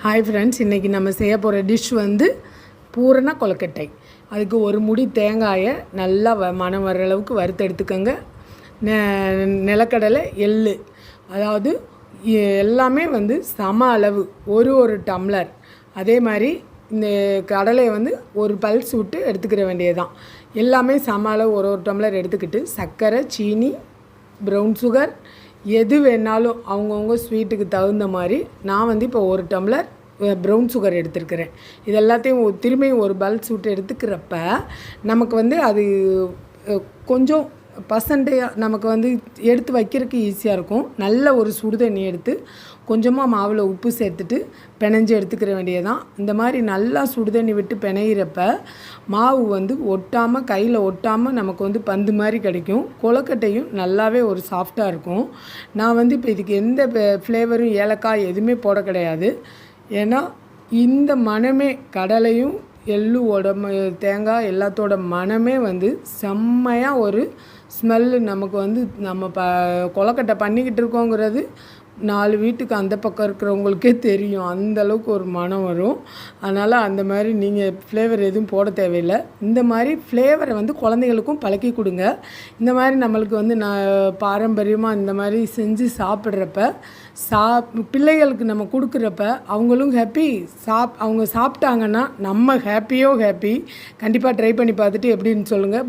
Hi friends, இன்றைக்கி நம்ம செய்ய போகிற டிஷ் வந்து பூரண கொழுக்கட்டை. அதுக்கு ஒரு முடி தேங்காயை நல்லா மணம் வர அளவுக்கு வறுத்து எடுத்துக்கோங்க. நிலக்கடலை, எள்ளு, அதாவது எல்லாமே வந்து சம அளவு, ஒரு டம்ளர். அதே மாதிரி இந்த கடலையை வந்து ஒரு பல்ஸ் விட்டு எடுத்துக்கிற வேண்டியதுதான். எல்லாமே சம அளவு ஒரு டம்ளர் எடுத்துக்கிட்டு சர்க்கரை, சீனி, ப்ரௌன் சுகர் எது வேணாலும் அவங்கவுங்க ஸ்வீட்டுக்கு தகுந்த மாதிரி. நான் வந்து இப்போ ஒரு டம்ளர் ப்ரௌன் சுகர் எடுத்துருக்கிறேன். இது எல்லாத்தையும் திரும்பியும் ஒரு பல்ஸ் விட்டு எடுத்துக்கிறப்ப நமக்கு வந்து அது கொஞ்சம் பர்சன்டேஜ் நமக்கு வந்து எடுத்து வைக்கிறதுக்கு ஈஸியாக இருக்கும். நல்ல ஒரு சுடு தண்ணி எடுத்து கொஞ்சமாக மாவில் உப்பு சேர்த்துட்டு பிணைஞ்சு எடுத்துக்கிற வேண்டியதான். இந்த மாதிரி நல்லா சுடு தண்ணி விட்டு பிணையிறப்ப மாவு வந்து ஒட்டாமல், கையில் ஒட்டாமல் நமக்கு வந்து பந்து மாதிரி கிடைக்கும். கொழுக்கட்டையும் நல்லாவே ஒரு சாஃப்டாக இருக்கும். நான் வந்து இப்போ இதுக்கு எந்த ஃப்ளேவரும் ஏலக்காய் எதுவுமே போட கிடையாது. ஏன்னா இந்த மணமே, கடலையும் எள்ளுவோட தேங்காய் எல்லாத்தோட மணமே வந்து செம்மையாக ஒரு ஸ்மெல்லு நமக்கு வந்து நம்ம கொழுக்கட்டை பண்ணிக்கிட்டு இருக்கோங்கிறது 4 வீட்டுக்கு அந்த பக்கம் இருக்கிறவங்களுக்கே தெரியும். அந்தளவுக்கு ஒரு மனம் வரும். அதனால் அந்த மாதிரி நீங்கள் ஃப்ளேவர் எதுவும் போட தேவையில்லை. இந்த மாதிரி ஃப்ளேவரை வந்து குழந்தைகளுக்கும் பழக்கி கொடுங்க. இந்த மாதிரி நம்மளுக்கு வந்து பாரம்பரியமாக இந்த மாதிரி செஞ்சு சாப்பிட்றப்ப பிள்ளைகளுக்கு நம்ம கொடுக்குறப்ப அவங்களும் ஹாப்பி. அவங்க சாப்பிட்டாங்கன்னா நம்ம ஹாப்பி. கண்டிப்பாக ட்ரை பண்ணி பார்த்துட்டு எப்படின்னு சொல்லுங்கள்.